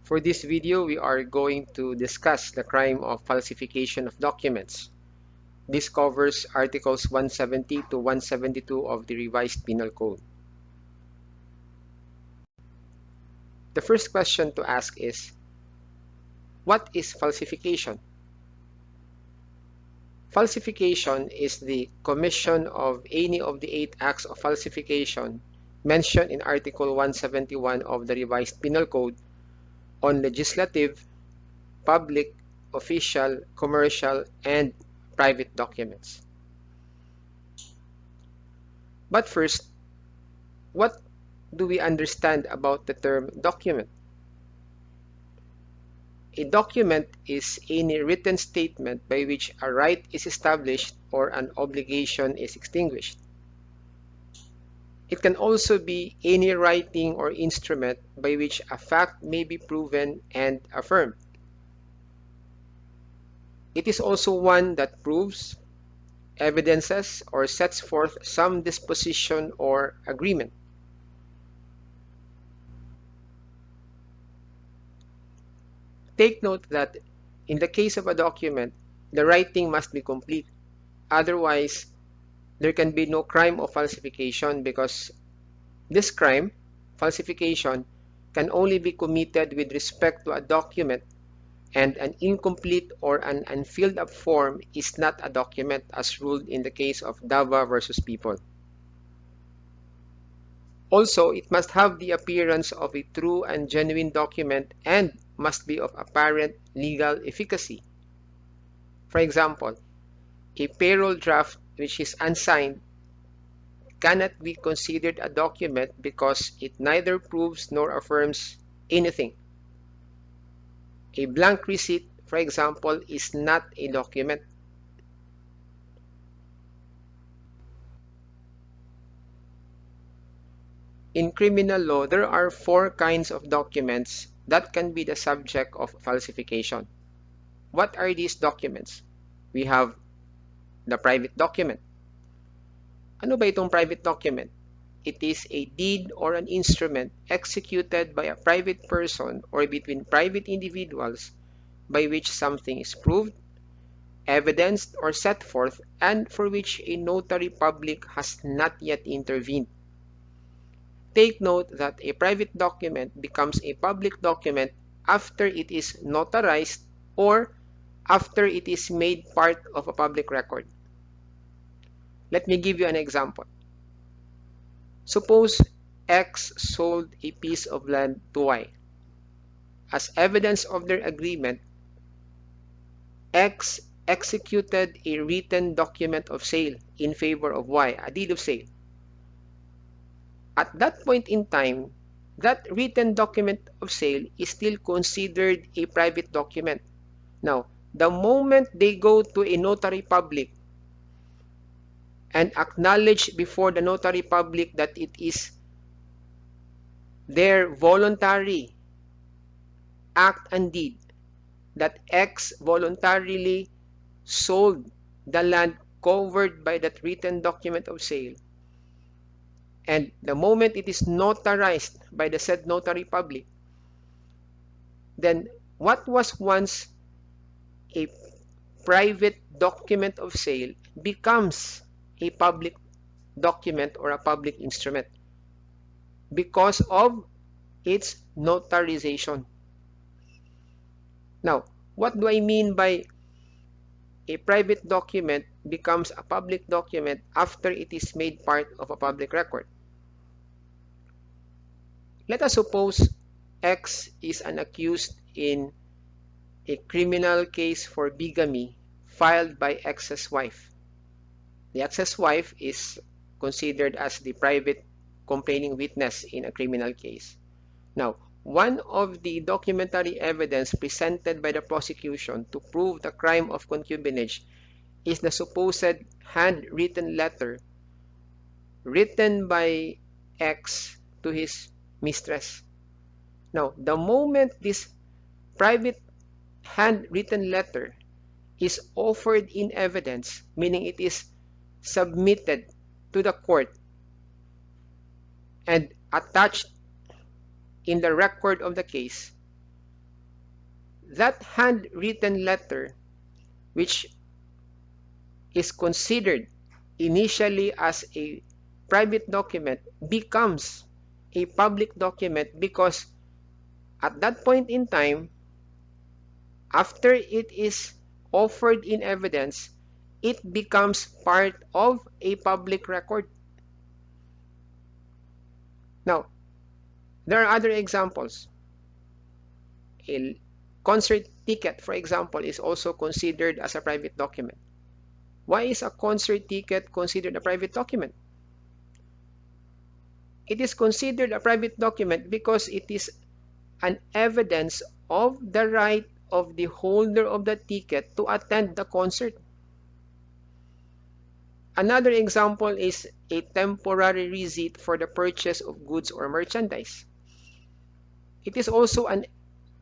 For this video, we are going to discuss the crime of falsification of documents. This covers Articles 170 to 172 of the Revised Penal Code. The first question to ask is, what is falsification? Falsification is the commission of any of the 8 acts of falsification mentioned in Article 171 of the Revised Penal Code on legislative, public, official, commercial, and private documents. But first, what do we understand about the term document? A document is any written statement by which a right is established or an obligation is extinguished. It can also be any writing or instrument by which a fact may be proven and affirmed. It is also one that proves, evidences, or sets forth some disposition or agreement. Take note that in the case of a document, the writing must be complete. Otherwise, there can be no crime of falsification because this crime, falsification, can only be committed with respect to a document, and an incomplete or an unfilled up form is not a document as ruled in the case of Dava versus People. Also, it must have the appearance of a true and genuine document and must be of apparent legal efficacy. For example, a payroll draft which is unsigned cannot be considered a document because it neither proves nor affirms anything. A blank receipt, for example, is not a document. In criminal law, there are 4 kinds of documents that can be the subject of falsification. What are these documents? We have the private document. Ano ba itong private document? It is a deed or an instrument executed by a private person or between private individuals by which something is proved, evidenced, or set forth, and for which a notary public has not yet intervened. Take note that a private document becomes a public document after it is notarized or after it is made part of a public record. Let me give you an example. Suppose X sold a piece of land to Y. As evidence of their agreement, X executed a written document of sale in favor of Y, a deed of sale. At that point in time, that written document of sale is still considered a private document. Now, the moment they go to a notary public and acknowledge before the notary public that it is their voluntary act and deed, that X voluntarily sold the land covered by that written document of sale, and the moment it is notarized by the said notary public, then what was once a private document of sale becomes a public document or a public instrument because of its notarization. Now, what do I mean by a private document becomes a public document after it is made part of a public record? Let us suppose X is an accused in a criminal case for bigamy filed by X's wife. The X's wife is considered as the private complaining witness in a criminal case. Now, one of the documentary evidence presented by the prosecution to prove the crime of concubinage is the supposed handwritten letter written by X to his mistress. Now, the moment this private handwritten letter is offered in evidence, meaning it is submitted to the court and attached in the record of the case, that handwritten letter, which is considered initially as a private document, becomes a public document because at that point in time, after it is offered in evidence, it becomes part of a public record. Now, there are other examples. A concert ticket, for example, is also considered as a private document. Why is a concert ticket considered a private document? It is considered a private document because it is an evidence of the right of the holder of the ticket to attend the concert. Another example is a temporary receipt for the purchase of goods or merchandise. It is also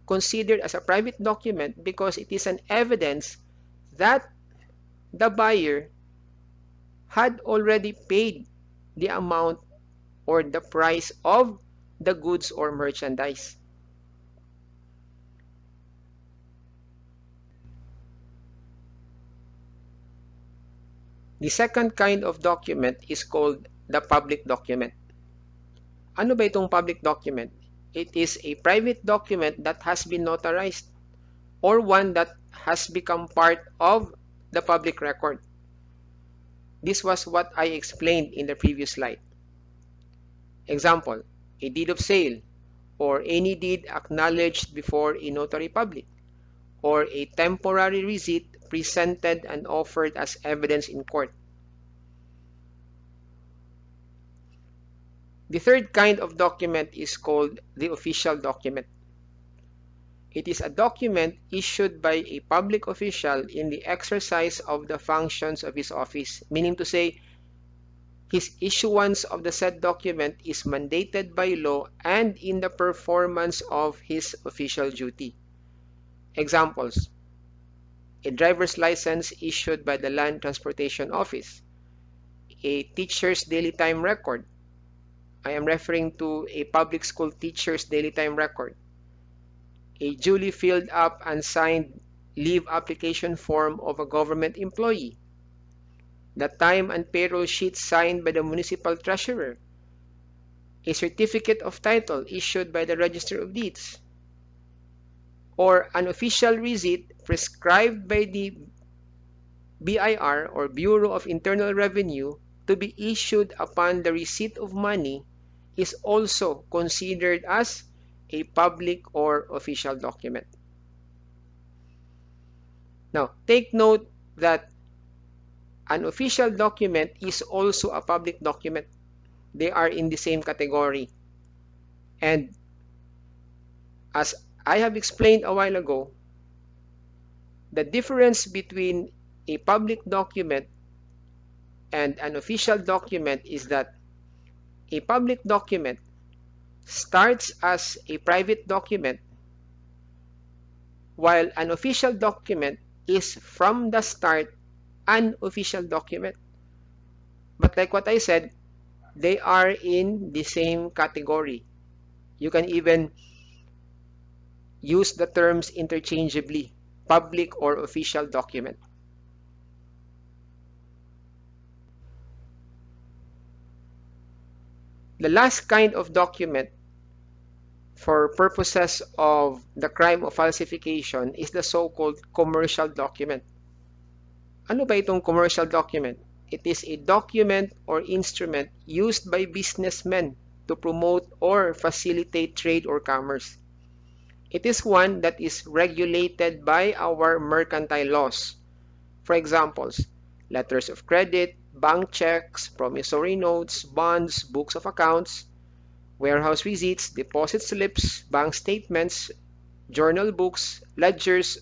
considered as a private document because it is an evidence that the buyer had already paid the amount or the price of the goods or merchandise. The second kind of document is called the public document. Ano ba itong public document? It is a private document that has been notarized or one that has become part of the public record. This was what I explained in the previous slide. Example, a deed of sale or any deed acknowledged before a notary public, or a temporary receipt presented and offered as evidence in court. The third kind of document is called the official document. It is a document issued by a public official in the exercise of the functions of his office, meaning to say, his issuance of the said document is mandated by law and in the performance of his official duty. Examples: a driver's license issued by the Land Transportation Office, a teacher's daily time record. I am referring to a public school teacher's daily time record, a duly filled up and signed leave application form of a government employee, the time and payroll sheet signed by the municipal treasurer, a certificate of title issued by the Register of Deeds, or an official receipt prescribed by the BIR or Bureau of Internal Revenue to be issued upon the receipt of money is also considered as a public or official document. Now, take note that an official document is also a public document. They are in the same category. And as I have explained a while ago, the difference between a public document and an official document is that a public document starts as a private document, while an official document is from the start an official document. But like what I said, they are in the same category. You can even use the terms interchangeably, public or official document. The last kind of document for purposes of the crime of falsification is the so-called commercial document. Ano ba itong commercial document? It is a document or instrument used by businessmen to promote or facilitate trade or commerce. It is one that is regulated by our mercantile laws. For examples, letters of credit, bank checks, promissory notes, bonds, books of accounts, warehouse receipts, deposit slips, bank statements, journal books, ledgers,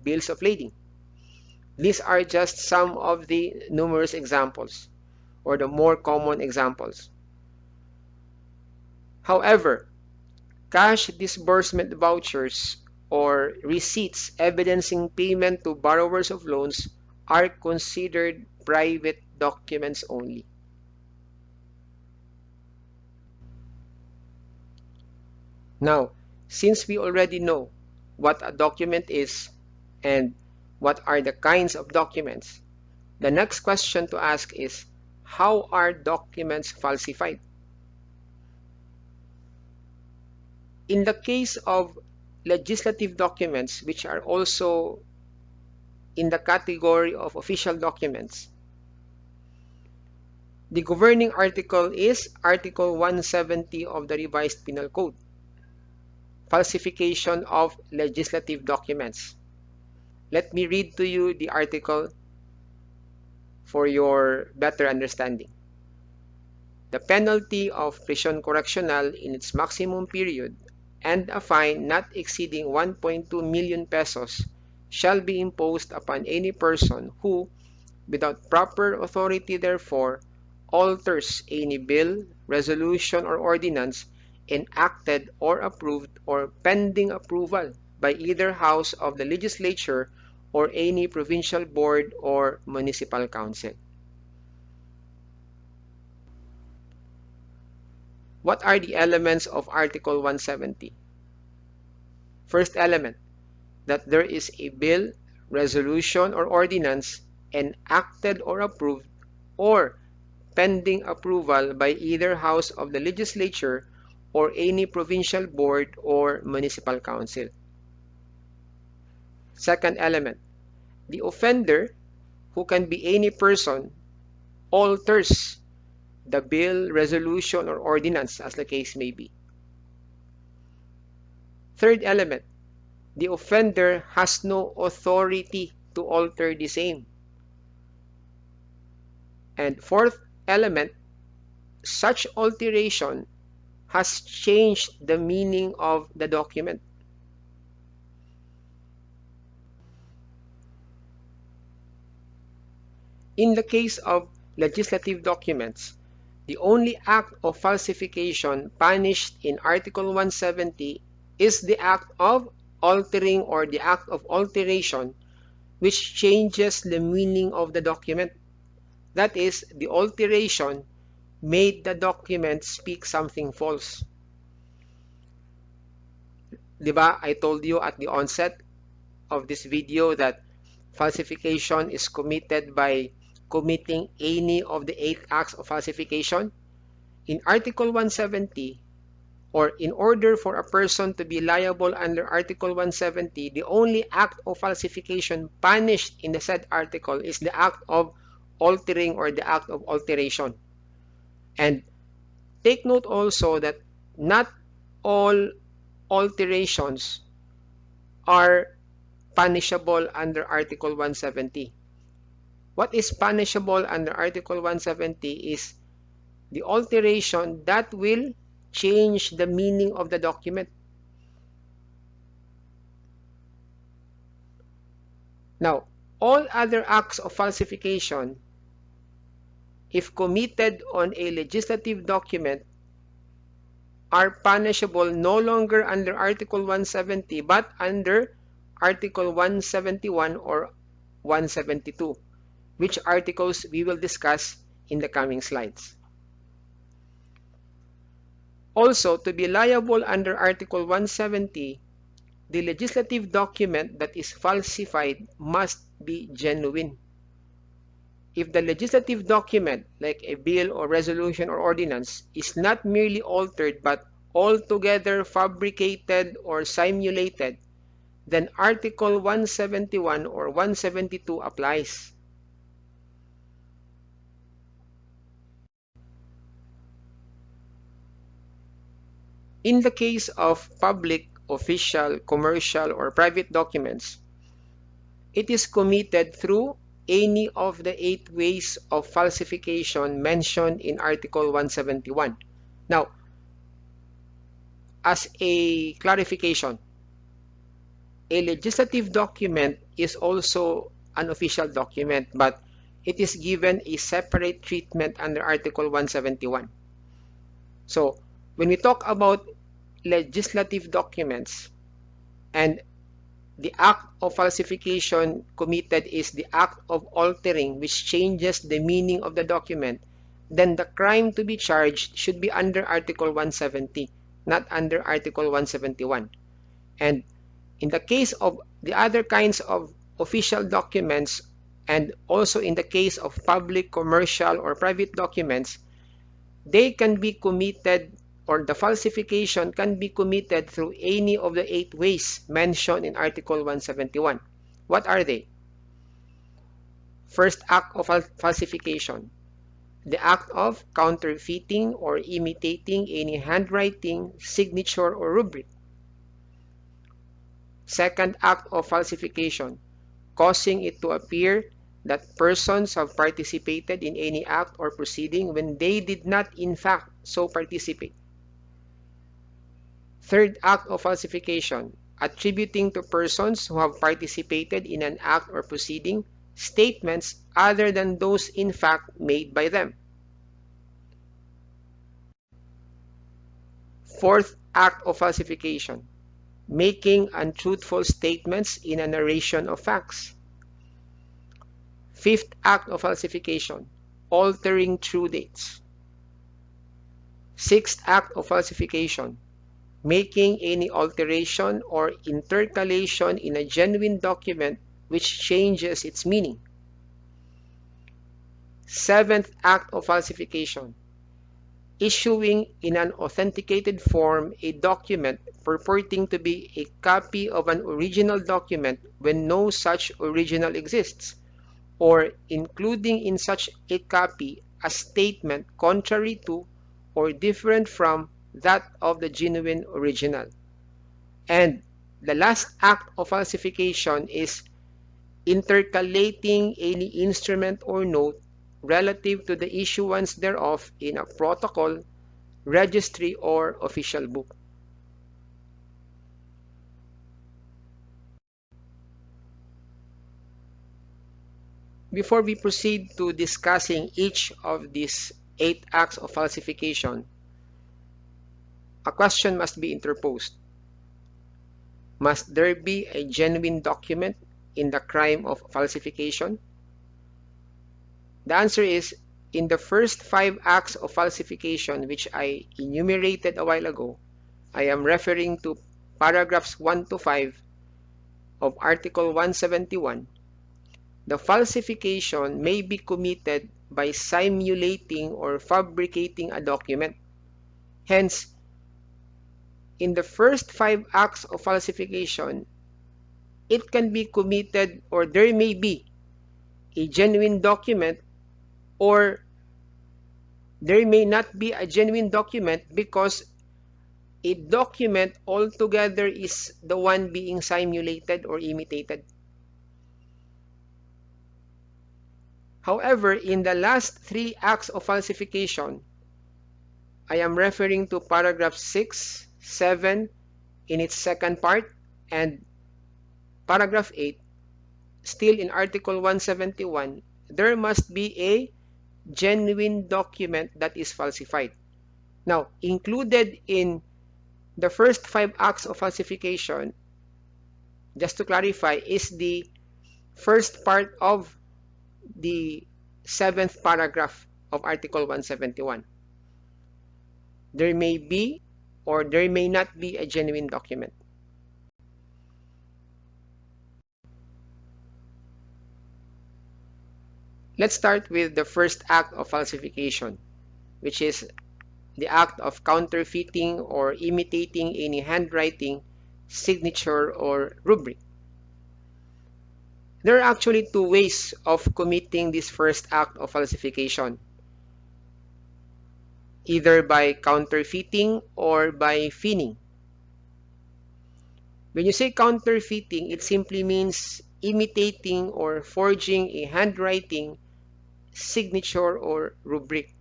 bills of lading. These are just some of the numerous examples, or the more common examples. However, cash disbursement vouchers or receipts evidencing payment to borrowers of loans are considered private documents only. Now, since we already know what a document is and what are the kinds of documents, the next question to ask is, how are documents falsified? In the case of legislative documents, which are also in the category of official documents, the governing article is Article 170 of the Revised Penal Code, falsification of legislative documents. Let me read to you the article for your better understanding. The penalty of prison correctional in its maximum period and a fine not exceeding 1.2 million pesos shall be imposed upon any person who, without proper authority therefore, alters any bill, resolution, or ordinance enacted or approved or pending approval by either house of the legislature or any provincial board or municipal council. What are the elements of Article 170? First element, that there is a bill, resolution, or ordinance enacted or approved or pending approval by either house of the legislature or any provincial board or municipal council. Second element, the offender, who can be any person, alters the bill, resolution, or ordinance as the case may be. Third element, the offender has no authority to alter the same. And fourth element, such alteration has changed the meaning of the document. In the case of legislative documents, the only act of falsification punished in Article 170 is the act of altering or the act of alteration which changes the meaning of the document. That is, the alteration made the document speak something false. Diba, I told you at the onset of this video that falsification is committed by committing any of the 8 acts of falsification. In Article 170, or in order for a person to be liable under Article 170, the only act of falsification punished in the said article is the act of altering or the act of alteration. And take note also that not all alterations are punishable under Article 170. What is punishable under Article 170 is the alteration that will change the meaning of the document. Now, all other acts of falsification, if committed on a legislative document, are punishable no longer under Article 170 but under Article 171 or 172, which articles we will discuss in the coming slides. Also, to be liable under Article 170, the legislative document that is falsified must be genuine. If the legislative document, like a bill or resolution or ordinance, is not merely altered but altogether fabricated or simulated, then Article 171 or 172 applies. In the case of public, official, commercial, or private documents, it is committed through any of the 8 ways of falsification mentioned in Article 171. Now, as a clarification, a legislative document is also an official document, but it is given a separate treatment under Article 171. So, when we talk about legislative documents and the act of falsification committed is the act of altering which changes the meaning of the document, then the crime to be charged should be under Article 170, not under Article 171. And In the case of the other kinds of official documents, and also in the case of public, commercial, or private documents, they can be committed, or the falsification can be committed through any of the 8 ways mentioned in Article 171. What are they? First act of falsification, the act of counterfeiting or imitating any handwriting, signature, or rubric. Second act of falsification, causing it to appear that persons have participated in any act or proceeding when they did not in fact so participate. Third act of falsification, attributing to persons who have participated in an act or proceeding statements other than those in fact made by them. Fourth act of falsification, making untruthful statements in a narration of facts. Fifth act of falsification, altering true dates. Sixth act of falsification, making any alteration or intercalation in a genuine document which changes its meaning. Seventh act of falsification, issuing in an authenticated form a document purporting to be a copy of an original document when no such original exists, or including in such a copy a statement contrary to or different from that of the genuine original. And the last act of falsification is intercalating any instrument or note relative to the issuance thereof in a protocol, registry, or official book. Before we proceed to discussing each of these 8 acts of falsification, a question must be interposed. Must there be a genuine document in the crime of falsification? The answer is, in the first 5 acts of falsification which I enumerated a while ago, I am referring to paragraphs 1 to 5 of Article 171. The falsification may be committed by simulating or fabricating a document. Hence, in the first 5 acts of falsification, it can be committed, or there may be a genuine document, or there may not be a genuine document because a document altogether is the one being simulated or imitated. However, in the last 3 acts of falsification, I am referring to paragraph 6, 7 in its second part, and paragraph 8, still in Article 171, there must be a genuine document that is falsified. Now, included in the first 5 acts of falsification, just to clarify, is the first part of the 7th paragraph of Article 171. There may be or there may not be a genuine document. Let's start with the first act of falsification, which is the act of counterfeiting or imitating any handwriting, signature, or rubric. There are actually 2 ways of committing this first act of falsification, either by counterfeiting or by feigning. When you say counterfeiting, it simply means imitating or forging a handwriting, signature, or rubric.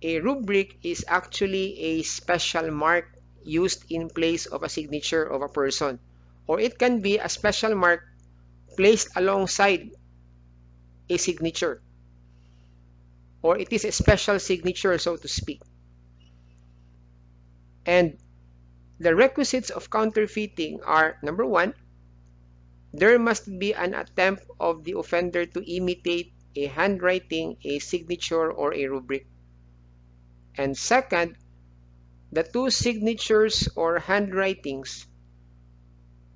A rubric is actually a special mark used in place of a signature of a person, or it can be a special mark placed alongside a signature, or it is a special signature, so to speak. And the requisites of counterfeiting are, number 1, there must be an attempt of the offender to imitate a handwriting, a signature, or a rubric. And second, the 2 signatures or handwritings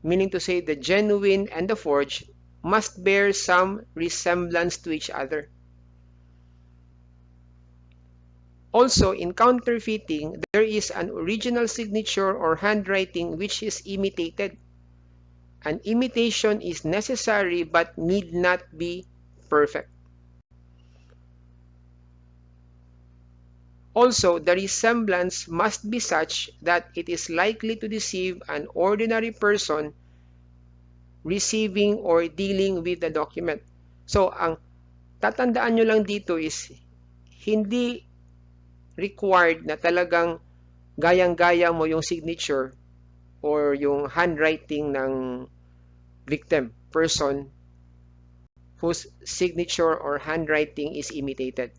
meaning to say the genuine and the forged, must bear some resemblance to each other. Also, in counterfeiting, there is an original signature or handwriting which is imitated. An imitation is necessary but need not be perfect. Also, the resemblance must be such that it is likely to deceive an ordinary person receiving or dealing with the document. So, ang tatandaan nyo lang dito is hindi required na talagang gayang-gaya mo yung signature or yung handwriting ng victim, person whose signature or handwriting is imitated.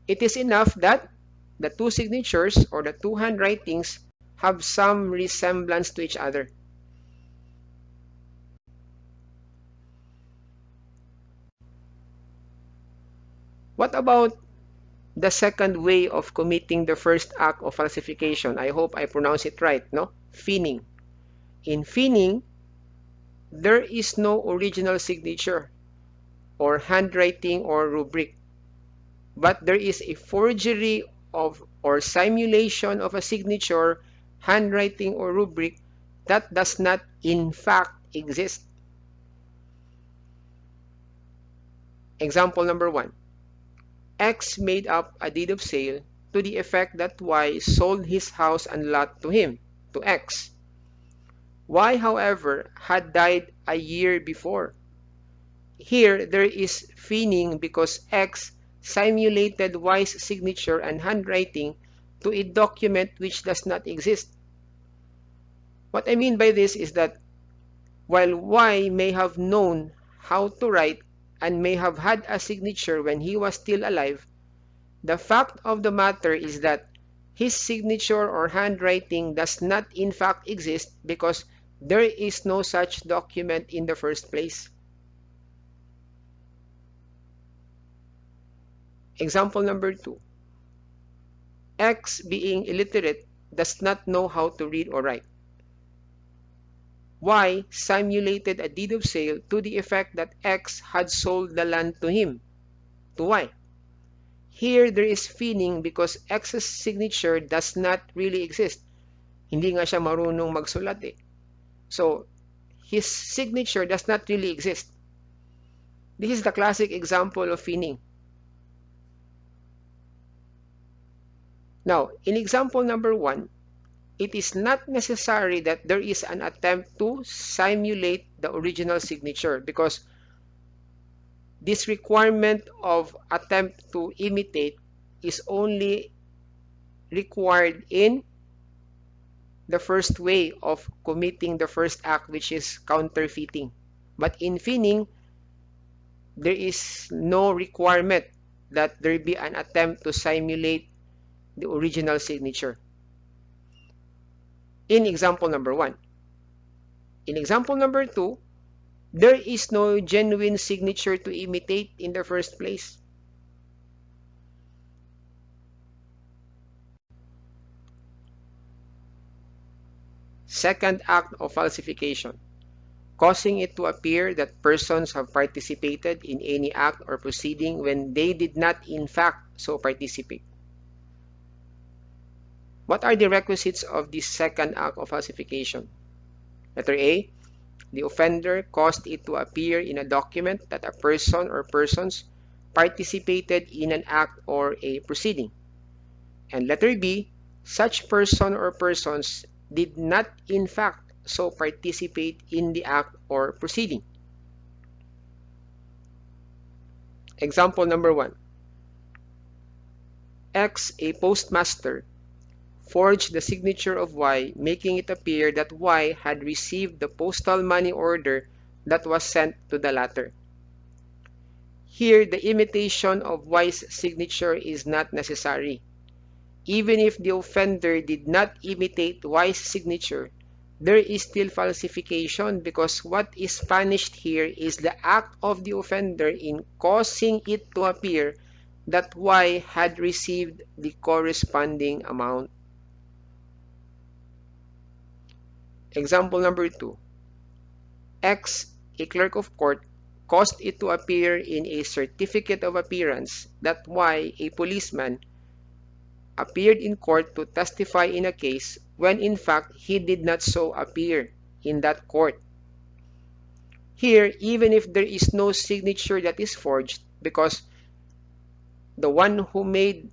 It is enough that the two signatures or the two handwritings have some resemblance to each other. What about the second way of committing the first act of falsification? I hope I pronounce it right, no? Fining. In fining, there is no original signature or handwriting or rubric, but there is a forgery of or simulation of a signature, handwriting, or rubric that does not in fact exist. Example number 1. X made up a deed of sale to the effect that Y sold his house and lot to him, to X. Y, however, had died a year before. Here, there is fining because X simulated Y's signature and handwriting to a document which does not exist. What I mean by this is that while Y may have known how to write and may have had a signature when he was still alive, the fact of the matter is that his signature or handwriting does not in fact exist because there is no such document in the first place. Example number 2. X, being illiterate, does not know how to read or write. Y simulated a deed of sale to the effect that X had sold the land to him, to Y. Here, there is fining because X's signature does not really exist. Hindi nga siya marunong magsulat eh. So, his signature does not really exist. This is the classic example of fining. Now, in example number 1, it is not necessary that there is an attempt to simulate the original signature because this requirement of attempt to imitate is only required in the first way of committing the first act, which is counterfeiting. But in fining, there is no requirement that there be an attempt to simulate the original signature. In example number 1. In example number 2, there is no genuine signature to imitate in the first place. Second act of falsification, causing it to appear that persons have participated in any act or proceeding when they did not in fact so participate. What are the requisites of this second act of falsification? Letter A, the offender caused it to appear in a document that a person or persons participated in an act or a proceeding. And letter B, such person or persons did not in fact so participate in the act or proceeding. Example number 1. X, a postmaster, forged the signature of Y, making it appear that Y had received the postal money order that was sent to the latter. Here, the imitation of Y's signature is not necessary. Even if the offender did not imitate Y's signature, there is still falsification because what is punished here is the act of the offender in causing it to appear that Y had received the corresponding amount. Example number 2. X, a clerk of court, caused it to appear in a certificate of appearance that Y, a policeman, appeared in court to testify in a case when in fact he did not so appear in that court. Here, even if there is no signature that is forged, because the one who made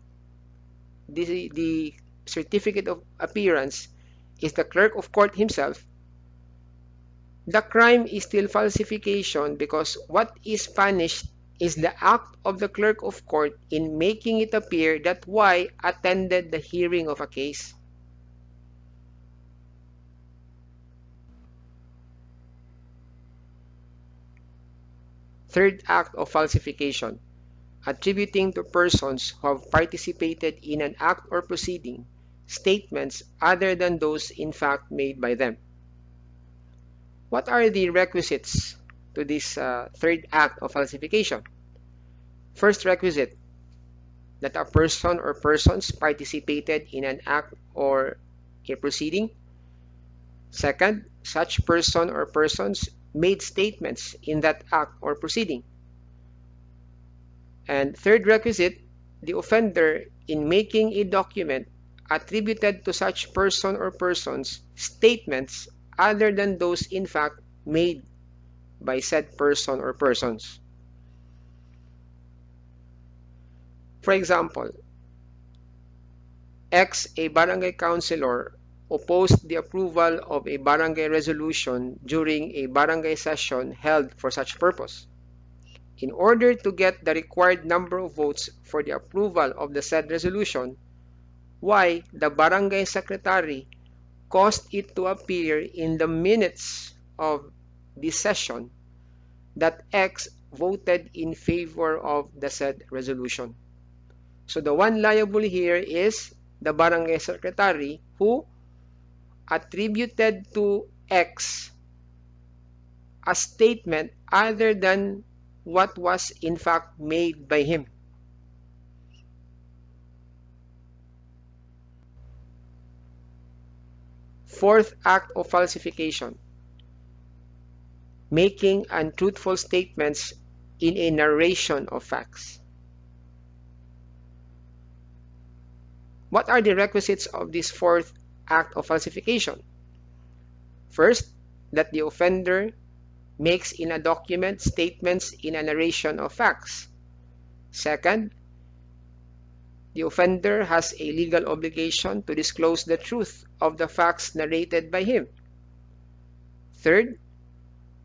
the certificate of appearance is the clerk of court himself, the crime is still falsification because what is punished is the act of the clerk of court in making it appear that Y attended the hearing of a case. Third act of falsification, attributing to persons who have participated in an act or proceeding statements other than those in fact made by them. What are the requisites to this third act of falsification? First requisite, that a person or persons participated in an act or a proceeding. Second, such person or persons made statements in that act or proceeding. And third requisite, the offender in making a document attributed to such person or persons statements other than those in fact made by said person or persons. For example, X, a barangay councilor, opposed the approval of a barangay resolution during a barangay session held for such purpose. In order to get the required number of votes for the approval of the said resolution, Y, the barangay secretary, caused it to appear in the minutes of the session that X voted in favor of the said resolution. So the one liable here is the barangay secretary who attributed to X a statement other than what was in fact made by him. Fourth act of falsification, making untruthful statements in a narration of facts. What are the requisites of this fourth act of falsification? First, that the offender makes in a document statements in a narration of facts. Second, the offender has a legal obligation to disclose the truth of the facts narrated by him. Third,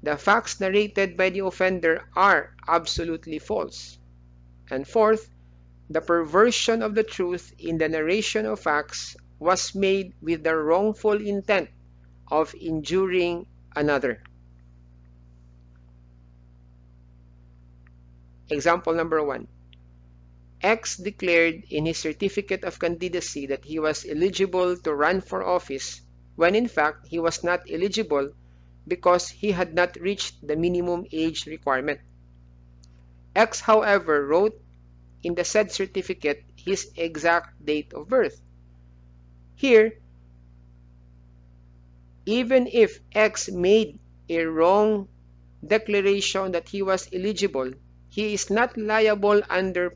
the facts narrated by the offender are absolutely false. And fourth, the perversion of the truth in the narration of facts was made with the wrongful intent of injuring another. Example number 1. X declared in his certificate of candidacy that he was eligible to run for office when in fact he was not eligible because he had not reached the minimum age requirement. X, however, wrote in the said certificate his exact date of birth. Here, even if X made a wrong declaration that he was eligible, he is not liable under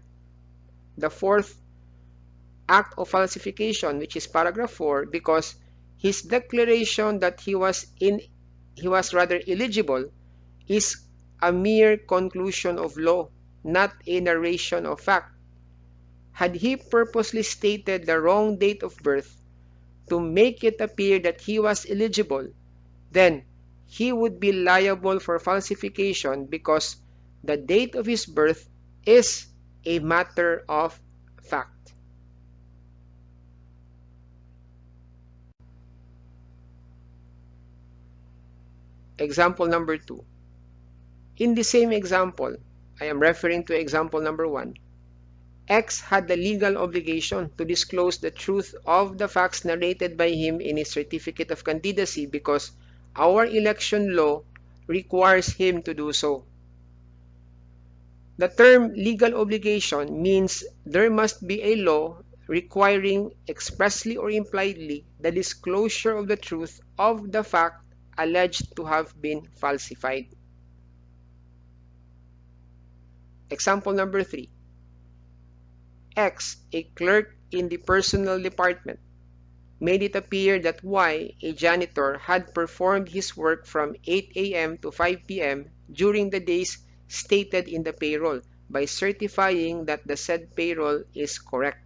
the fourth act of falsification, which is paragraph 4, because his declaration that he was rather eligible is a mere conclusion of law, not a narration of fact. Had he purposely stated the wrong date of birth to make it appear that he was eligible, then he would be liable for falsification because the date of his birth is a matter of fact. Example number 2. In the same example, I am referring to example number 1, X had the legal obligation to disclose the truth of the facts narrated by him in his certificate of candidacy because our election law requires him to do so. The term legal obligation means there must be a law requiring expressly or impliedly the disclosure of the truth of the fact alleged to have been falsified. Example number 3. X, a clerk in the personnel department, made it appear that Y, a janitor, had performed his work from 8 a.m. to 5 p.m. during the days stated in the payroll by certifying that the said payroll is correct.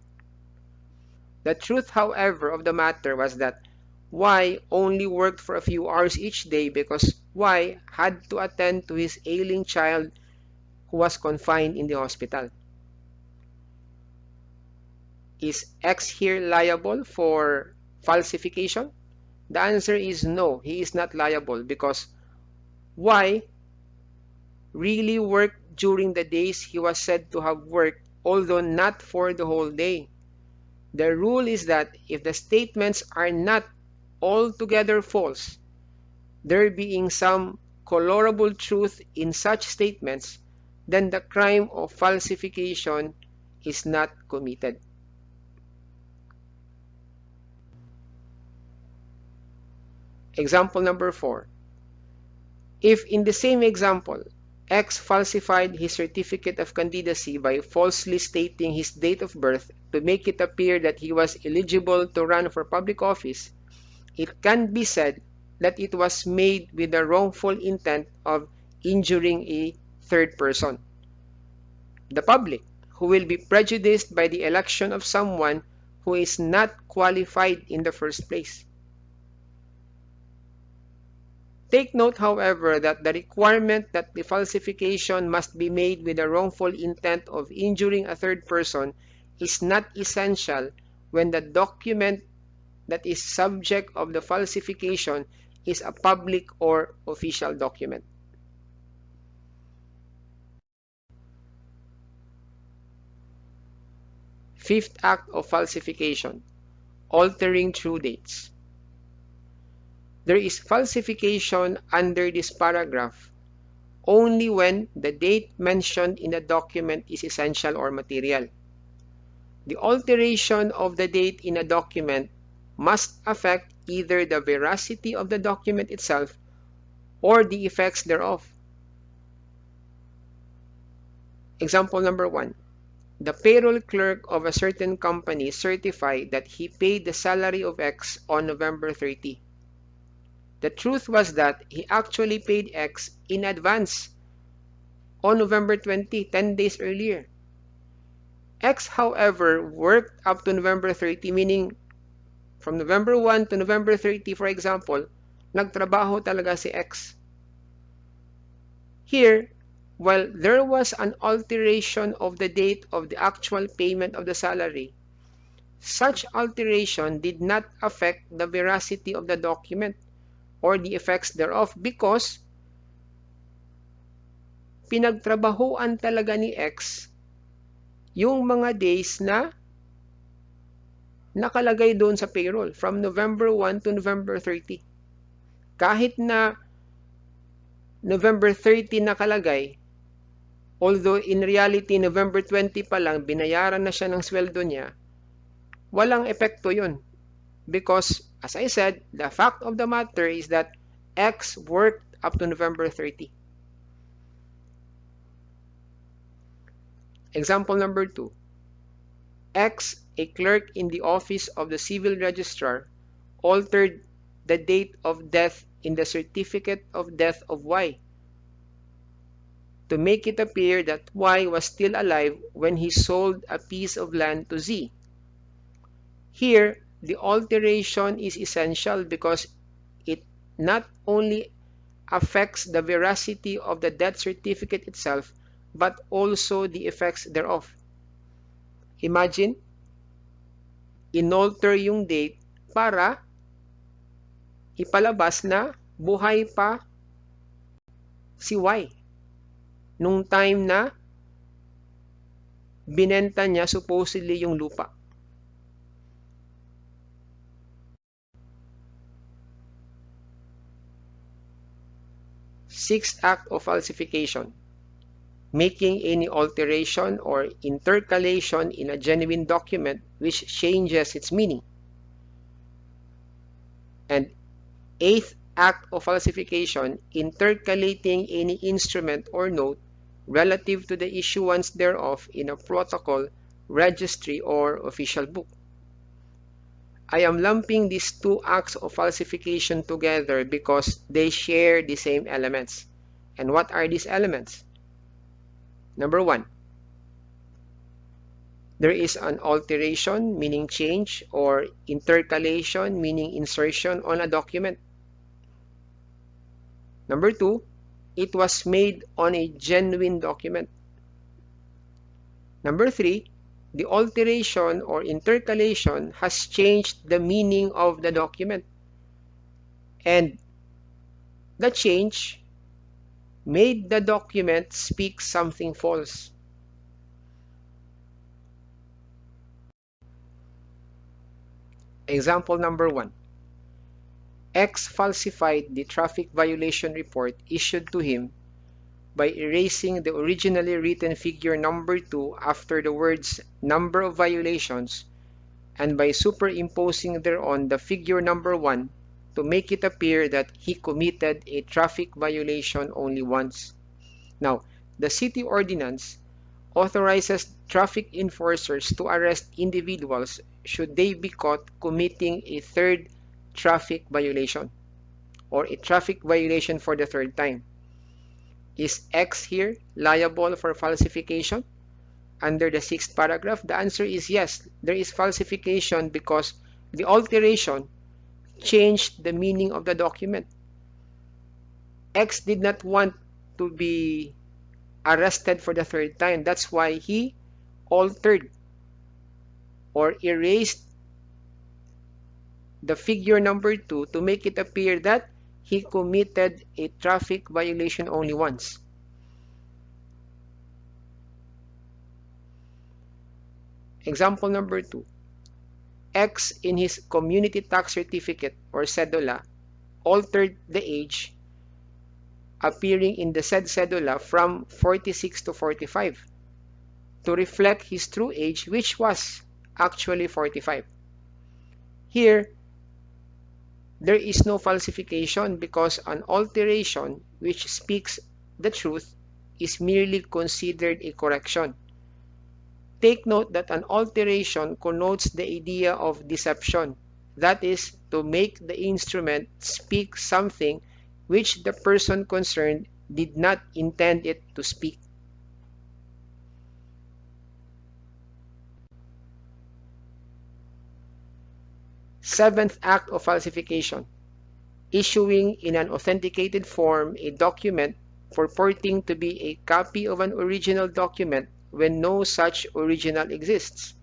The truth, however, of the matter was that Y only worked for a few hours each day because Y had to attend to his ailing child who was confined in the hospital. Is X here liable for falsification? The answer is no, he is not liable because Y really worked during the days he was said to have worked, although not for the whole day. The rule is that if the statements are not altogether false, there being some colorable truth in such statements, then the crime of falsification is not committed. Example number 4. If in the same example, X falsified his certificate of candidacy by falsely stating his date of birth to make it appear that he was eligible to run for public office, it can be said that it was made with the wrongful intent of injuring a third person, the public, who will be prejudiced by the election of someone who is not qualified in the first place. Take note, however, that the requirement that the falsification must be made with the wrongful intent of injuring a third person is not essential when the document that is subject of the falsification is a public or official document. Fifth act of falsification, altering true dates. There is falsification under this paragraph only when the date mentioned in the document is essential or material. The alteration of the date in a document must affect either the veracity of the document itself or the effects thereof. Example number 1. The payroll clerk of a certain company certified that he paid the salary of X on November 30. The truth was that he actually paid X in advance on November 20, 10 days earlier. X, however, worked up to November 30, meaning from November 1 to November 30, for example, nagtrabaho talaga si X. Here, while there was an alteration of the date of the actual payment of the salary, such alteration did not affect the veracity of the document or the effects thereof because pinagtrabahuan talaga ni X yung mga days na nakalagay doon sa payroll from November 1 to November 30. Kahit na November 30 nakalagay, although in reality November 20 pa lang binayaran na siya ng sweldo niya, walang epekto yun. Because, as I said, the fact of the matter is that X worked up to November 30. Example number 2. X, a clerk in the office of the civil registrar, altered the date of death in the certificate of death of Y to make it appear that Y was still alive when he sold a piece of land to Z. Here, the alteration is essential because it not only affects the veracity of the death certificate itself, but also the effects thereof. Imagine, inalter yung date para ipalabas na buhay pa si Y nung time na binenta niya supposedly yung lupa. Sixth act of falsification, making any alteration or intercalation in a genuine document which changes its meaning. And eighth act of falsification, intercalating any instrument or note relative to the issuance thereof in a protocol, registry, or official book. I am lumping these two acts of falsification together because they share the same elements. And what are these elements? Number one, there is an alteration, meaning change, or intercalation, meaning insertion on a document. Number two, it was made on a genuine document. Number three, the alteration or intercalation has changed the meaning of the document. And the change made the document speak something false. Example number one. X falsified the traffic violation report issued to him by erasing the originally written figure number 2 after the words number of violations and by superimposing thereon the figure number 1 to make it appear that he committed a traffic violation only once. Now, the city ordinance authorizes traffic enforcers to arrest individuals should they be caught committing a third traffic violation or a traffic violation for the third time. Is X here liable for falsification? Under the sixth paragraph, the answer is yes. There is falsification because the alteration changed the meaning of the document. X did not want to be arrested for the third time. That's why he altered or erased the figure number 2 to make it appear that he committed a traffic violation only once. Example number 2. X in his community tax certificate or cedula altered the age appearing in the said cedula from 46 to 45 to reflect his true age, which was actually 45. Here, there is no falsification because an alteration which speaks the truth is merely considered a correction. Take note that an alteration connotes the idea of deception, that is, to make the instrument speak something which the person concerned did not intend it to speak. Seventh act of falsification, issuing in an authenticated form a document purporting to be a copy of an original document when no such original exists,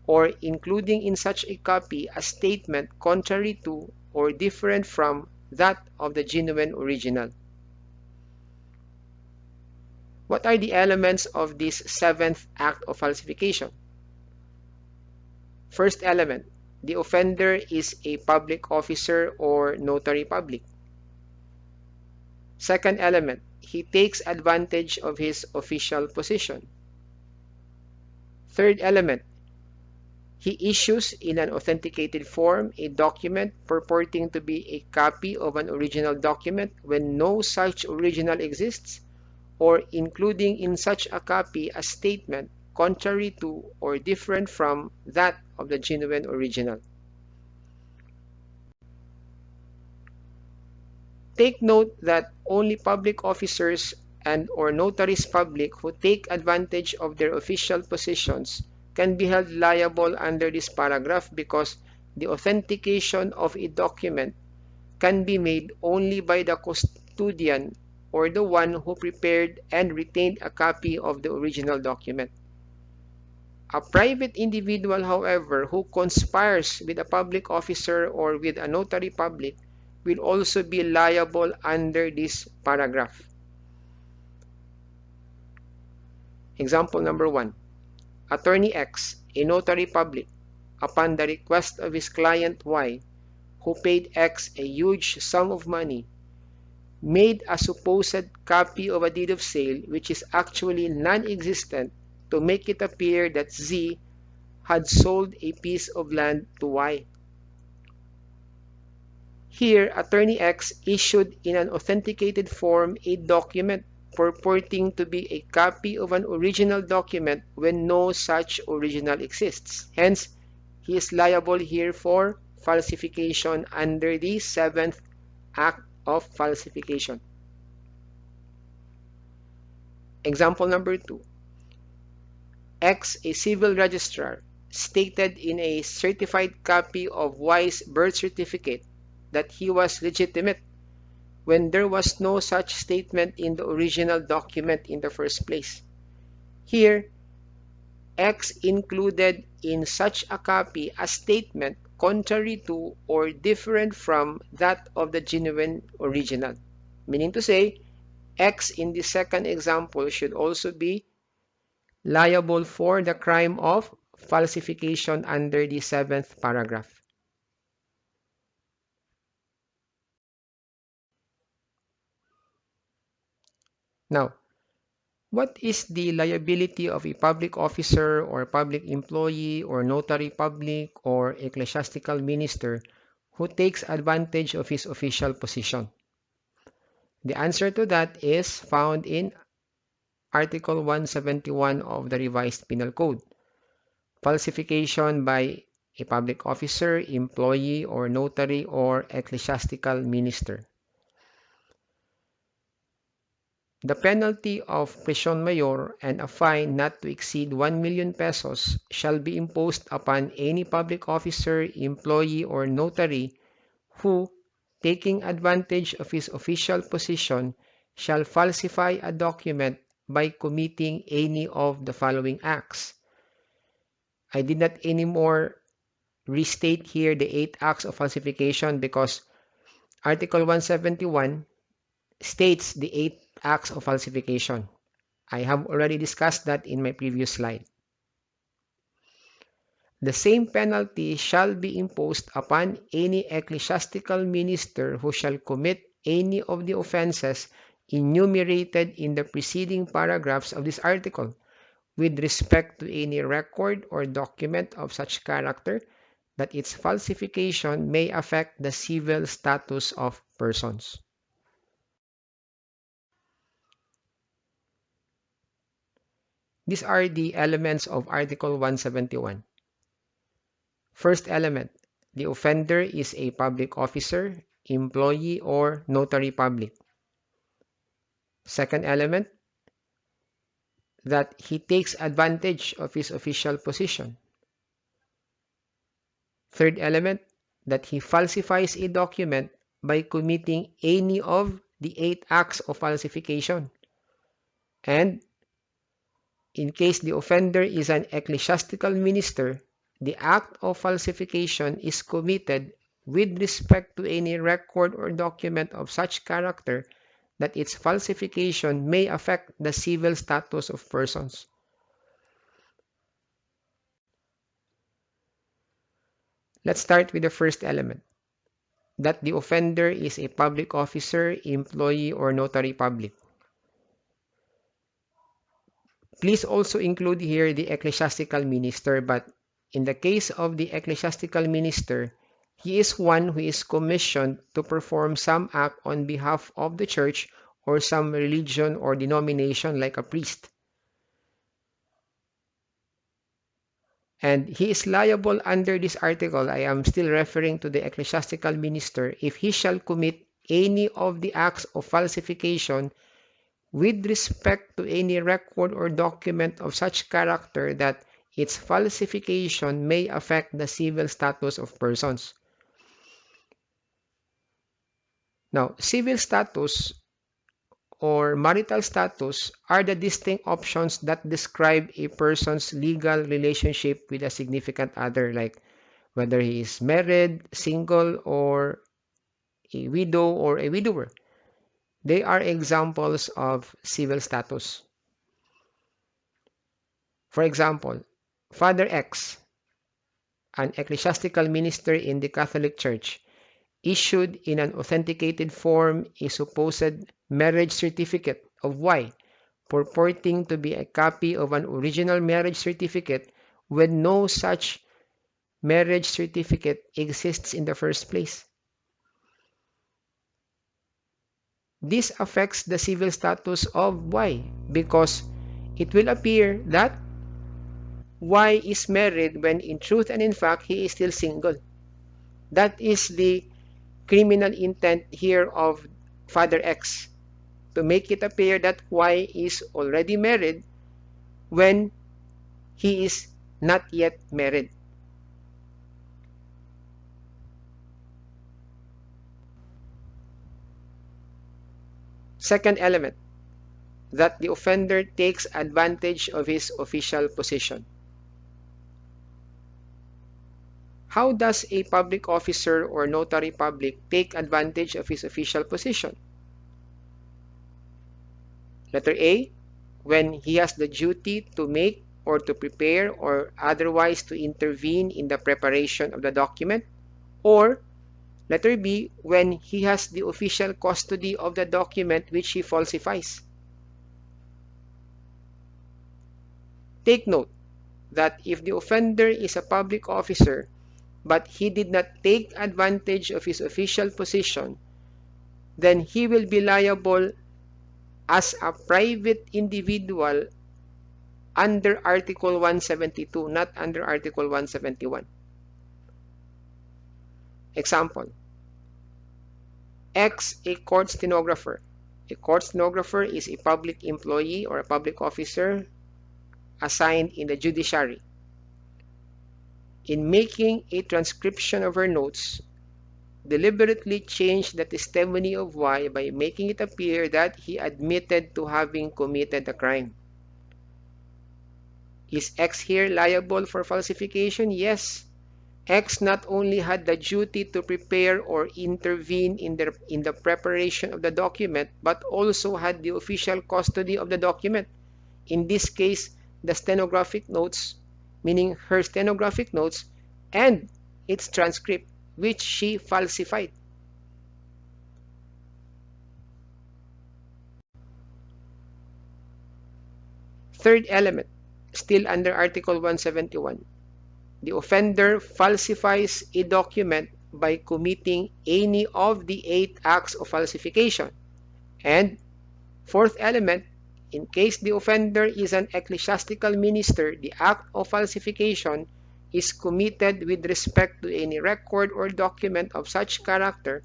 or including in such a copy a statement contrary to or different from that of the genuine original. What are the elements of this seventh act of falsification? First element, the offender is a public officer or notary public. Second element, he takes advantage of his official position. Third element, he issues in an authenticated form a document purporting to be a copy of an original document when no such original exists, or including in such a copy a statement contrary to or different from that of the genuine original. Take note that only public officers and or notaries public who take advantage of their official positions can be held liable under this paragraph because the authentication of a document can be made only by the custodian or the one who prepared and retained a copy of the original document. A private individual, however, who conspires with a public officer or with a notary public will also be liable under this paragraph. Example number 1. Attorney X, a notary public, upon the request of his client Y, who paid X a huge sum of money, made a supposed copy of a deed of sale which is actually non-existent to make it appear that Z had sold a piece of land to Y. Here, Attorney X issued in an authenticated form a document purporting to be a copy of an original document when no such original exists. Hence, he is liable here for falsification under the 7th Act of Falsification. Example number 2. X, a civil registrar, stated in a certified copy of Y's birth certificate that he was legitimate when there was no such statement in the original document in the first place. Here, X included in such a copy a statement contrary to or different from that of the genuine original. Meaning to say, X in the second example should also be liable for the crime of falsification under the 7th paragraph. Now, what is the liability of a public officer or public employee or notary public or ecclesiastical minister who takes advantage of his official position? The answer to that is found in Article 171 of the Revised Penal Code. Falsification by a public officer, employee, or notary or ecclesiastical minister. The penalty of prison mayor and a fine not to exceed 1 million pesos shall be imposed upon any public officer, employee, or notary who, taking advantage of his official position, shall falsify a document by committing any of the following acts. I did not anymore restate here the 8 acts of falsification because Article 171 states the 8 acts of falsification. I have already discussed that in my previous slide. The same penalty shall be imposed upon any ecclesiastical minister who shall commit any of the offenses enumerated in the preceding paragraphs of this article, with respect to any record or document of such character that its falsification may affect the civil status of persons. These are the elements of Article 171. First element, the offender is a public officer, employee, or notary public. Second element, that he takes advantage of his official position. Third element, that he falsifies a document by committing any of the 8 acts of falsification. And in case the offender is an ecclesiastical minister, the act of falsification is committed with respect to any record or document of such character that its falsification may affect the civil status of persons. Let's start with the first element, that the offender is a public officer, employee, or notary public. Please also include here the ecclesiastical minister, but in the case of the ecclesiastical minister, he is one who is commissioned to perform some act on behalf of the church or some religion or denomination like a priest. And he is liable under this article. I am still referring to the ecclesiastical minister if he shall commit any of the acts of falsification with respect to any record or document of such character that its falsification may affect the civil status of persons. Now, civil status or marital status are the distinct options that describe a person's legal relationship with a significant other, like whether he is married, single, or a widow or a widower. They are examples of civil status. For example, Father X, an ecclesiastical minister in the Catholic Church, issued in an authenticated form a supposed marriage certificate of Y, purporting to be a copy of an original marriage certificate when no such marriage certificate exists in the first place. This affects the civil status of Y because it will appear that Y is married when in truth and in fact he is still single. That is the criminal intent here of Father X, to make it appear that Y is already married when he is not yet married. Second element, that the offender takes advantage of his official position. How does a public officer or notary public take advantage of his official position? Letter A, when he has the duty to make or to prepare or otherwise to intervene in the preparation of the document, or letter B, when he has the official custody of the document which he falsifies. Take note that if the offender is a public officer but he did not take advantage of his official position, then he will be liable as a private individual under Article 172, not under Article 171. Example, X, a court stenographer. A court stenographer is a public employee or a public officer assigned in the judiciary. In making a transcription of her notes, deliberately changed the testimony of Y by making it appear that he admitted to having committed the crime. Is X here liable for falsification? Yes. X not only had the duty to prepare or intervene in the preparation of the document, but also had the official custody of the document. In this case, the stenographic notes, meaning her stenographic notes, and its transcript, which she falsified. Third element, still under Article 171. The offender falsifies a document by committing any of the 8 acts of falsification. And fourth element, in case the offender is an ecclesiastical minister, the act of falsification is committed with respect to any record or document of such character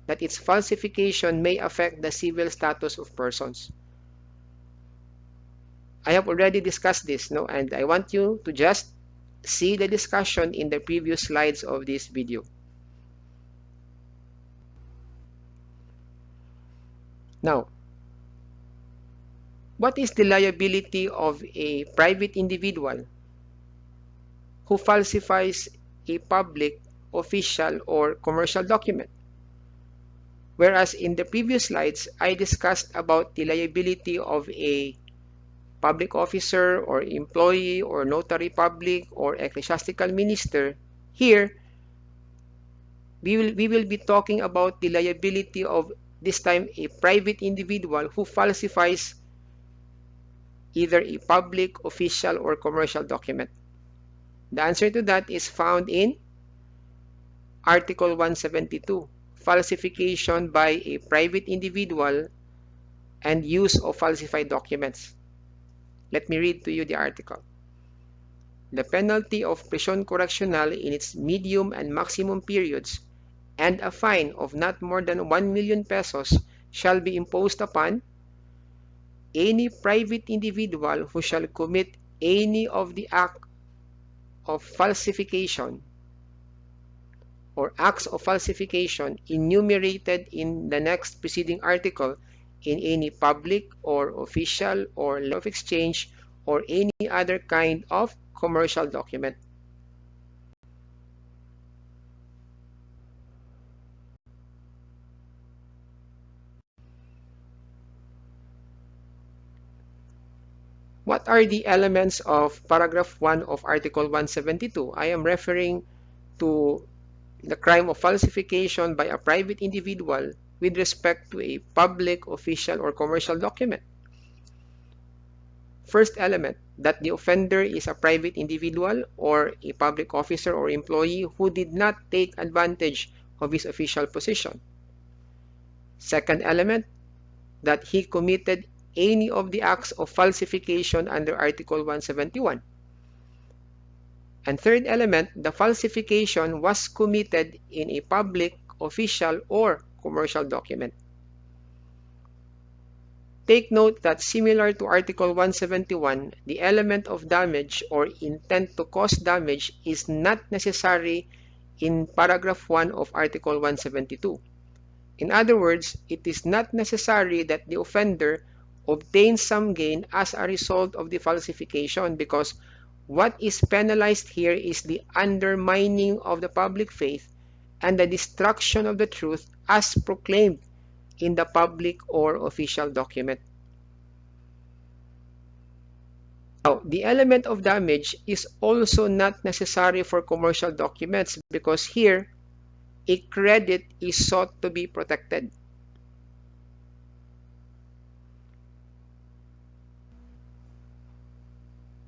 that its falsification may affect the civil status of persons. I have already discussed this, no? And I want you to just see the discussion in the previous slides of this video. Now, what is the liability of a private individual who falsifies a public, official, or commercial document? Whereas in the previous slides, I discussed about the liability of a public officer or employee or notary public or ecclesiastical minister, here we will be talking about the liability of, this time, a private individual who falsifies either a public, official, or commercial document. The answer to that is found in Article 172, falsification by a private individual and use of falsified documents. Let me read to you the article. The penalty of prisión correccional in its medium and maximum periods and a fine of not more than 1 million pesos shall be imposed upon any private individual who shall commit any of the act of falsification or acts of falsification enumerated in the next preceding article in any public or official or letter of exchange or any other kind of commercial document. What are the elements of paragraph 1 of Article 172? I am referring to the crime of falsification by a private individual with respect to a public, official, or commercial document. First element, that the offender is a private individual or a public officer or employee who did not take advantage of his official position. Second element, that he committed any of the acts of falsification under Article 171. And third element, the falsification was committed in a public, official, or commercial document. Take note that similar to Article 171, the element of damage or intent to cause damage is not necessary in paragraph 1 of Article 172. In other words, it is not necessary that the offender obtain some gain as a result of the falsification, because what is penalized here is the undermining of the public faith and the destruction of the truth as proclaimed in the public or official document. Now, the element of damage is also not necessary for commercial documents, because here a credit is sought to be protected.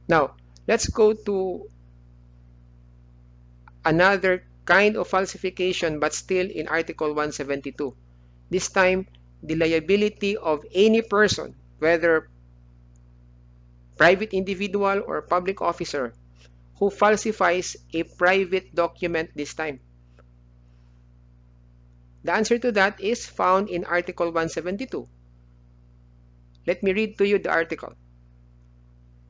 Now, let's go to another kind of falsification, but still in Article 172. This time, the liability of any person, whether private individual or public officer, who falsifies a private document this time. The answer to that is found in Article 172. Let me read to you the article.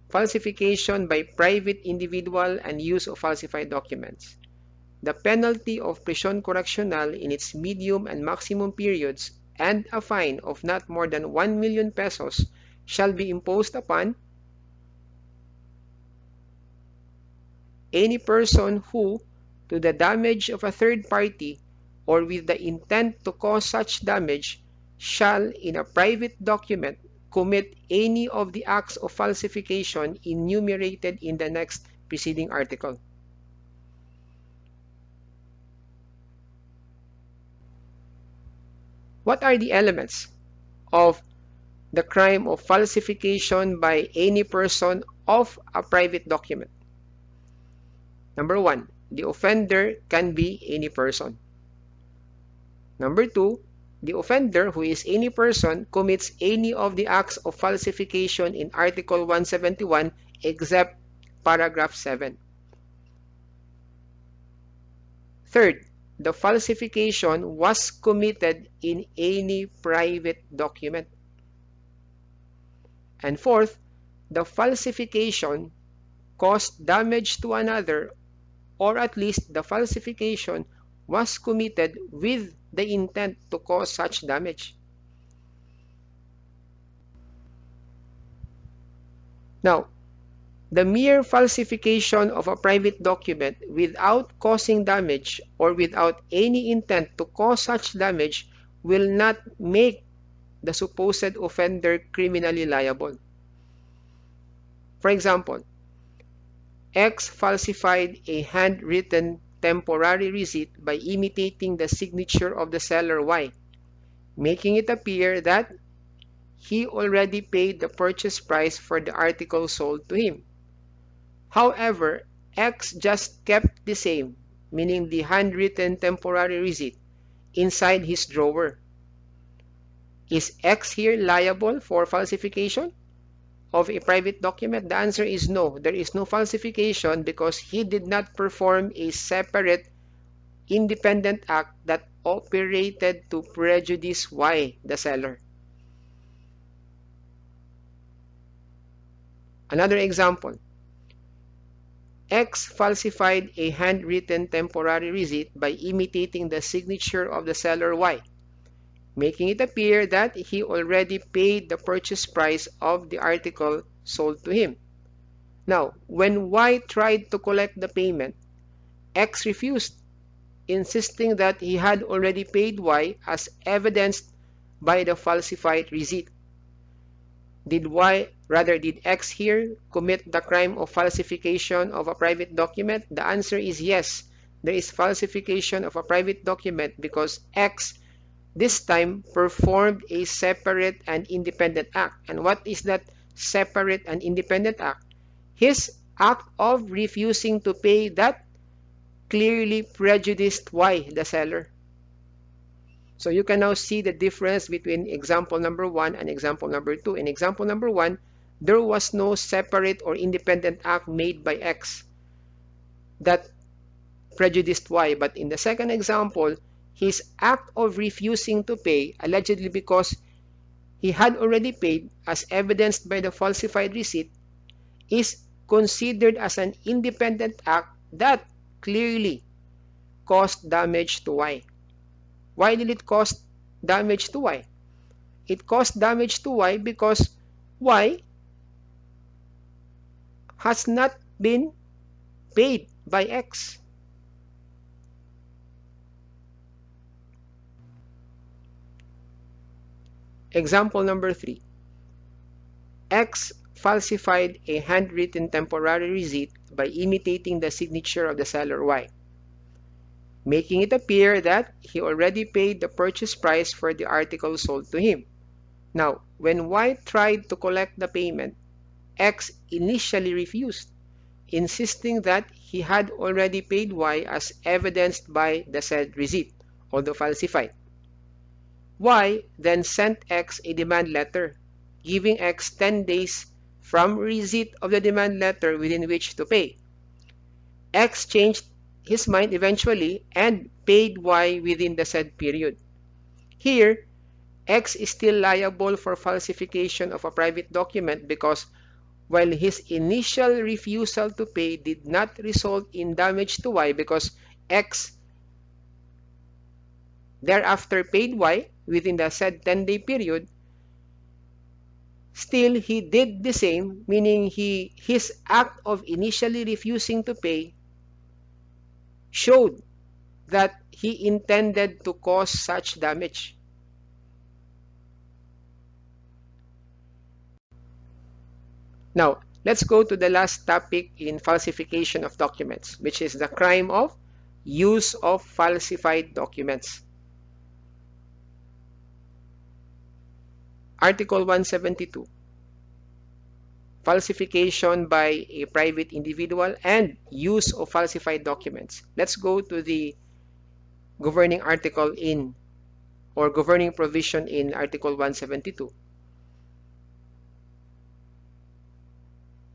Falsification by private individual and use of falsified documents. The penalty of prison correctional in its medium and maximum periods and a fine of not more than 1 million pesos shall be imposed upon any person who, to the damage of a third party or with the intent to cause such damage, shall in a private document commit any of the acts of falsification enumerated in the next preceding article. What are the elements of the crime of falsification by any person of a private document? Number 1, the offender can be any person. Number 2, the offender, who is any person, commits any of the acts of falsification in Article 171 except paragraph 7. Third, the falsification was committed in any private document. And fourth, the falsification caused damage to another, or at least the falsification was committed with the intent to cause such damage. Now, the mere falsification of a private document without causing damage or without any intent to cause such damage will not make the supposed offender criminally liable. For example, X falsified a handwritten temporary receipt by imitating the signature of the seller Y, making it appear that he already paid the purchase price for the article sold to him. However, X just kept the same, meaning the handwritten temporary receipt, inside his drawer. Is X here liable for falsification of a private document? The answer is no. There is no falsification because he did not perform a separate, independent act that operated to prejudice Y, the seller. Another example. X falsified a handwritten temporary receipt by imitating the signature of the seller Y, making it appear that he already paid the purchase price of the article sold to him. Now, when Y tried to collect the payment, X refused, insisting that he had already paid Y as evidenced by the falsified receipt. Did X here commit the crime of falsification of a private document? The answer is yes. there is falsification of a private document because X this time performed a separate and independent act. And what is that separate and independent act? His act of refusing to pay that clearly prejudiced Y, the seller. So you can now see the difference between example number 1 and example number 2. In example number 1, there was no separate or independent act made by X that prejudiced Y. But in the second example, his act of refusing to pay, allegedly because he had already paid, as evidenced by the falsified receipt, is considered as an independent act that clearly caused damage to Y. Why did it cause damage to Y? It caused damage to Y because Y has not been paid by X. Example number 3. X falsified a handwritten temporary receipt by imitating the signature of the seller Y, making it appear that he already paid the purchase price for the article sold to him. Now, when Y tried to collect the payment, X initially refused, insisting that he had already paid Y as evidenced by the said receipt, although falsified. Y then sent X a demand letter, giving X 10 days from receipt of the demand letter within which to pay. X changed his mind eventually and paid Y within the said period. Here, X is still liable for falsification of a private document because while his initial refusal to pay did not result in damage to Y because X thereafter paid Y within the said 10-day period, still he did the same, meaning his act of initially refusing to pay showed that he intended to cause such damage. Now, let's go to the last topic in falsification of documents, which is the crime of use of falsified documents. Article 172. Falsification by a private individual and use of falsified documents. Let's go to the governing article in or governing provision in Article 172.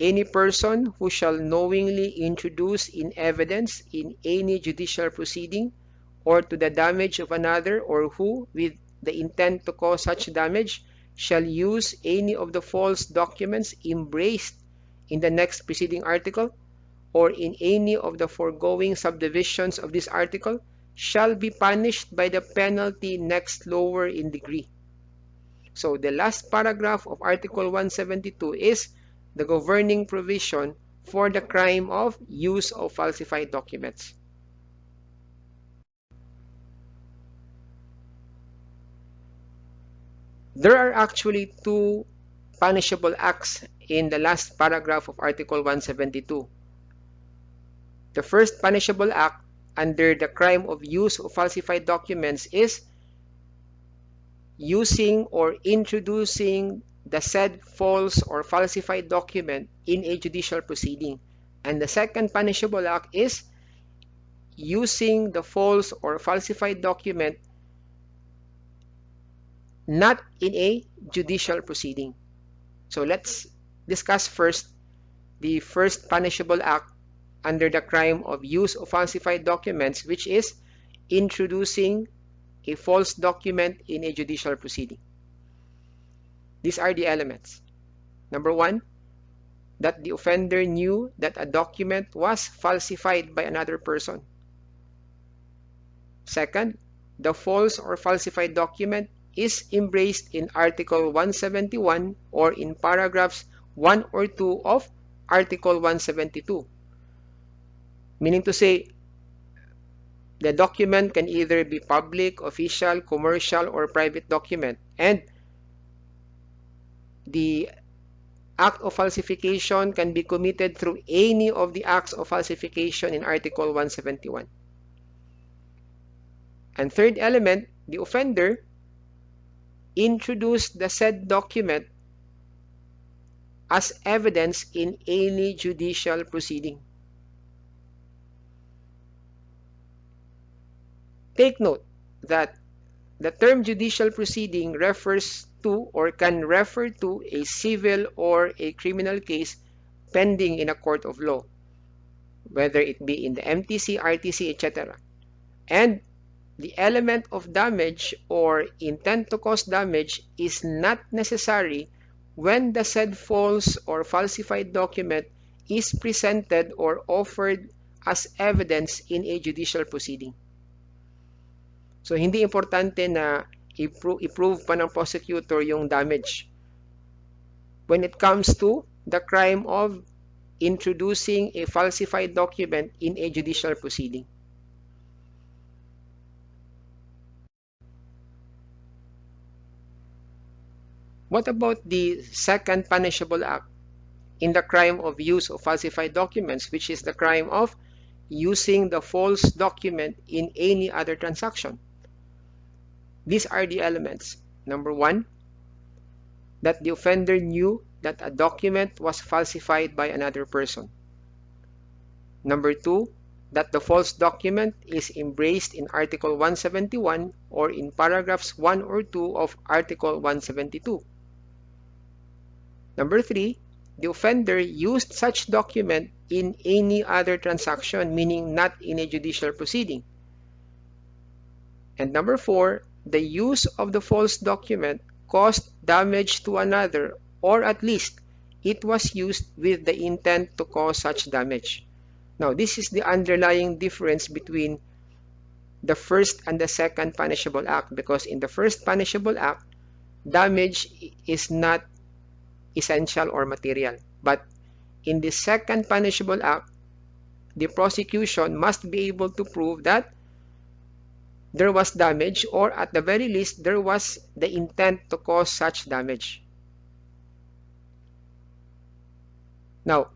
Any person who shall knowingly introduce in evidence in any judicial proceeding or to the damage of another, or who, with the intent to cause such damage, shall use any of the false documents embraced in the next preceding article or in any of the foregoing subdivisions of this article shall be punished by the penalty next lower in degree. So the last paragraph of Article 172 is the governing provision for the crime of use of falsified documents. There are actually two punishable acts in the last paragraph of Article 172. The first punishable act under the crime of use of falsified documents is using or introducing the said false or falsified document in a judicial proceeding. And the second punishable act is using the false or falsified document not in a judicial proceeding. So let's discuss first the first punishable act under the crime of use of falsified documents, which is introducing a false document in a judicial proceeding. These are the elements. Number 1, that the offender knew that a document was falsified by another person. Second, the false or falsified document is embraced in Article 171 or in paragraphs 1 or 2 of Article 172. Meaning to say, the document can either be public, official, commercial, or private document. And the act of falsification can be committed through any of the acts of falsification in Article 171. And third element, the offender introduced the said document as evidence in any judicial proceeding. Take note that the term judicial proceeding refers to or can refer to a civil or a criminal case pending in a court of law, whether it be in the MTC, RTC, etc. And the element of damage or intent to cause damage is not necessary when the said false or falsified document is presented or offered as evidence in a judicial proceeding. So, hindi importante na i-prove pa ng prosecutor yung damage when it comes to the crime of introducing a falsified document in a judicial proceeding. What about the second punishable act in the crime of use of falsified documents, which is the crime of using the false document in any other transaction? These are the elements. Number one, that the offender knew that a document was falsified by another person. Number two, that the false document is embraced in Article 171 or in paragraphs 1 or 2 of Article 172. Number three, the offender used such document in any other transaction, meaning not in a judicial proceeding. And number four, the use of the false document caused damage to another, or at least it was used with the intent to cause such damage. Now, this is the underlying difference between the first and the second punishable act, because in the first punishable act, damage is not essential or material. But in the second punishable act, the prosecution must be able to prove that there was damage, or at the very least, there was the intent to cause such damage. Now,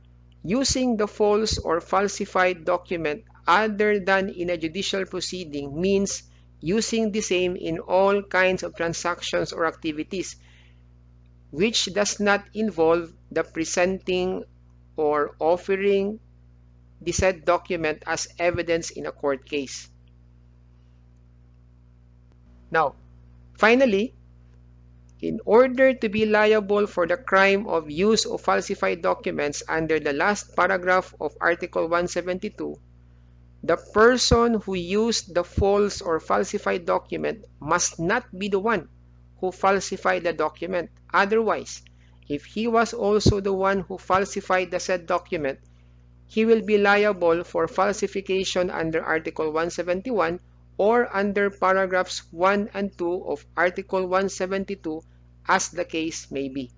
using the false or falsified document other than in a judicial proceeding means using the same in all kinds of transactions or activities, which does not involve the presenting or offering the said document as evidence in a court case. Now, finally, in order to be liable for the crime of use of falsified documents under the last paragraph of Article 172, the person who used the false or falsified document must not be the one who falsified the document. Otherwise, if he was also the one who falsified the said document, he will be liable for falsification under Article 171 or under paragraphs 1 and 2 of Article 172 as the case may be.